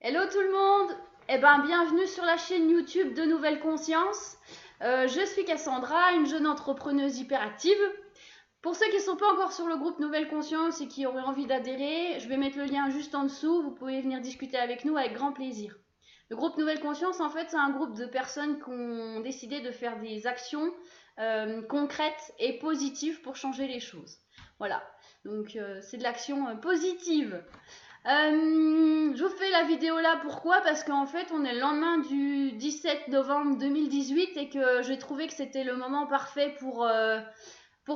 Hello tout le monde. Bienvenue sur la chaîne YouTube de Nouvelle Conscience. Je suis Cassandra, une jeune entrepreneuse hyperactive. Pour ceux qui ne sont pas encore sur le groupe Nouvelle Conscience et qui auraient envie d'adhérer, je vais mettre le lien juste en dessous. Vous pouvez venir discuter avec nous avec grand plaisir. Le groupe Nouvelle Conscience, en fait, c'est un groupe de personnes qui ont décidé de faire des actions concrètes et positives pour changer les choses. Voilà, donc c'est de l'action positive. Je vous fais la vidéo là, pourquoi? Parce qu'en fait on est le lendemain du 17 novembre 2018 et que j'ai trouvé que c'était le moment parfait pour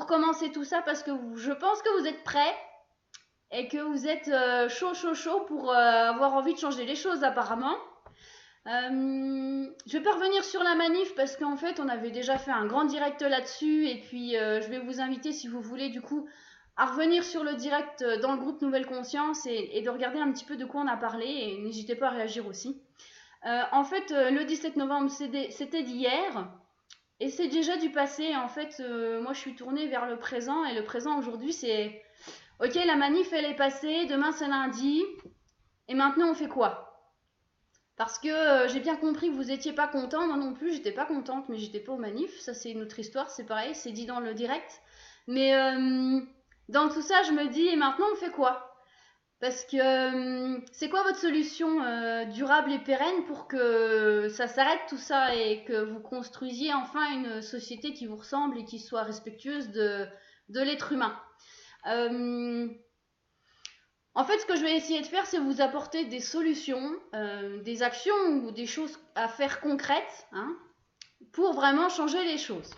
commencer tout ça, parce que je pense que vous êtes prêts et que vous êtes chaud pour avoir envie de changer les choses apparemment. Je vais pas revenir sur la manif parce qu'en fait on avait déjà fait un grand direct là-dessus, et puis je vais vous inviter, si vous voulez, du coup à revenir sur le direct dans le groupe Nouvelle Conscience et de regarder un petit peu de quoi on a parlé, et n'hésitez pas à réagir aussi. En fait, le 17 novembre, c'était d'hier, et c'est déjà du passé. En fait, moi, je suis tournée vers le présent, et le présent aujourd'hui, c'est ok, la manif, elle est passée, demain, c'est lundi, et maintenant, on fait quoi? Parce que j'ai bien compris que vous n'étiez pas content, moi non plus, j'étais pas contente, mais j'étais pas aux manifs. Ça, c'est une autre histoire, c'est pareil, c'est dit dans le direct. Mais dans tout ça, je me dis, et maintenant, on fait quoi? Parce que c'est quoi votre solution durable et pérenne pour que ça s'arrête tout ça et que vous construisiez enfin une société qui vous ressemble et qui soit respectueuse de l'être humain? En fait, ce que je vais essayer de faire, c'est vous apporter des solutions, des actions ou des choses à faire concrètes, hein, pour vraiment changer les choses.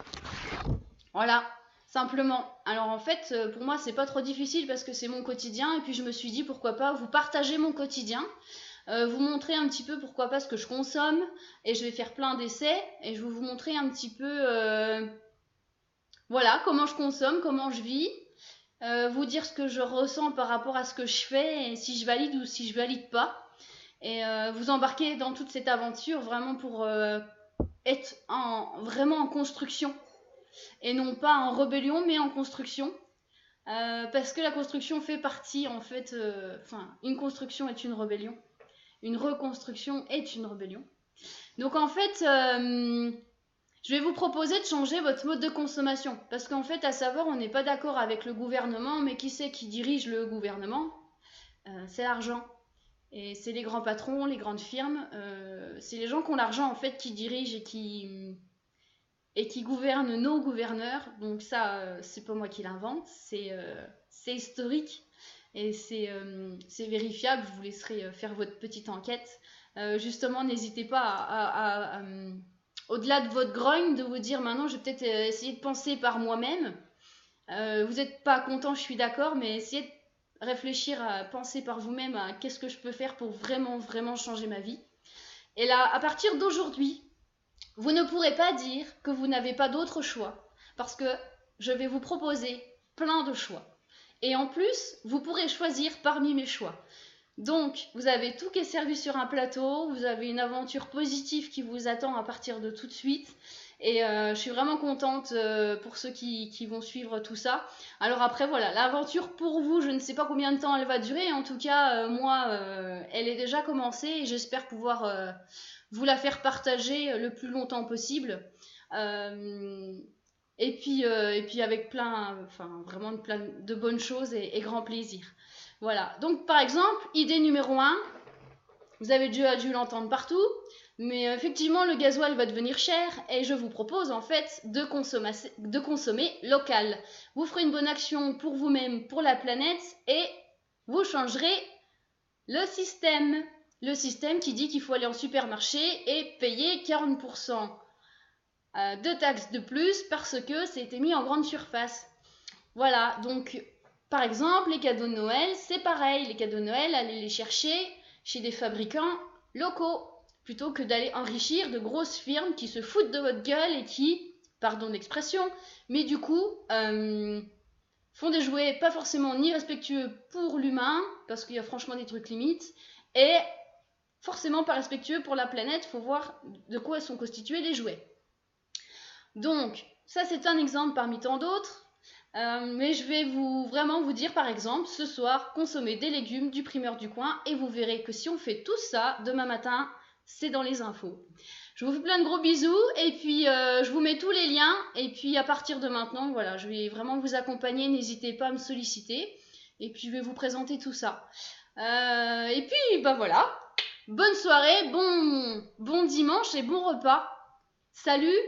Voilà, simplement. Alors en fait, pour moi, c'est pas trop difficile parce que c'est mon quotidien, et puis je me suis dit pourquoi pas vous partager mon quotidien, vous montrer un petit peu pourquoi pas ce que je consomme, et je vais faire plein d'essais et je vais vous montrer un petit peu voilà, comment je consomme, comment je vis, vous dire ce que je ressens par rapport à ce que je fais et si je valide ou si je valide pas, et vous embarquer dans toute cette aventure vraiment pour être vraiment en construction et non pas en rébellion mais en construction, parce que la construction fait partie en fait, une construction est une rébellion, une reconstruction est une rébellion. Donc en fait, je vais vous proposer de changer votre mode de consommation, parce qu'en fait, à savoir, on n'est pas d'accord avec le gouvernement, mais qui c'est qui dirige le gouvernement? C'est l'argent. Et c'est les grands patrons, les grandes firmes, c'est les gens qui ont l'argent en fait qui dirigent et qui gouvernent nos gouverneurs. Donc ça, c'est pas moi qui l'invente, c'est historique et c'est vérifiable. Je vous laisserai faire votre petite enquête. Justement, n'hésitez pas à au-delà de votre grogne, de vous dire maintenant je vais peut-être essayer de penser par moi-même. Vous n'êtes pas content, je suis d'accord, mais essayez de réfléchir à penser par vous-même à qu'est-ce que je peux faire pour vraiment changer ma vie. Et là, à partir d'aujourd'hui, vous ne pourrez pas dire que vous n'avez pas d'autre choix, parce que je vais vous proposer plein de choix. Et en plus, vous pourrez choisir parmi mes choix. Donc, vous avez tout qui est servi sur un plateau, vous avez une aventure positive qui vous attend à partir de tout de suite. Et je suis vraiment contente pour ceux qui vont suivre tout ça. Alors après, voilà, l'aventure pour vous, je ne sais pas combien de temps elle va durer. En tout cas, moi, elle est déjà commencée et j'espère pouvoir vous la faire partager le plus longtemps possible. Et puis avec vraiment plein de bonnes choses et grand plaisir. Voilà, donc par exemple, idée numéro 1, vous avez déjà dû l'entendre partout, mais effectivement le gasoil va devenir cher et je vous propose en fait de consommer local. Vous ferez une bonne action pour vous-même, pour la planète, et vous changerez le système. Le système qui dit qu'il faut aller en supermarché et payer 40% de taxes de plus parce que c'était mis en grande surface. Voilà, donc par exemple, les cadeaux de Noël, c'est pareil. Les cadeaux de Noël, allez les chercher chez des fabricants locaux, plutôt que d'aller enrichir de grosses firmes qui se foutent de votre gueule et qui, pardon d'expression, mais du coup, font des jouets pas forcément ni respectueux pour l'humain, parce qu'il y a franchement des trucs limites, et forcément pas respectueux pour la planète. Faut voir de quoi sont constitués les jouets. Donc, ça c'est un exemple parmi tant d'autres. Mais je vais vraiment vous dire, par exemple, ce soir, consommez des légumes du primeur du coin et vous verrez que si on fait tout ça, demain matin, c'est dans les infos. Je vous fais plein de gros bisous et puis je vous mets tous les liens et puis à partir de maintenant, voilà, je vais vraiment vous accompagner, n'hésitez pas à me solliciter et puis je vais vous présenter tout ça. Et puis bah voilà, bonne soirée, bon dimanche et bon repas. Salut!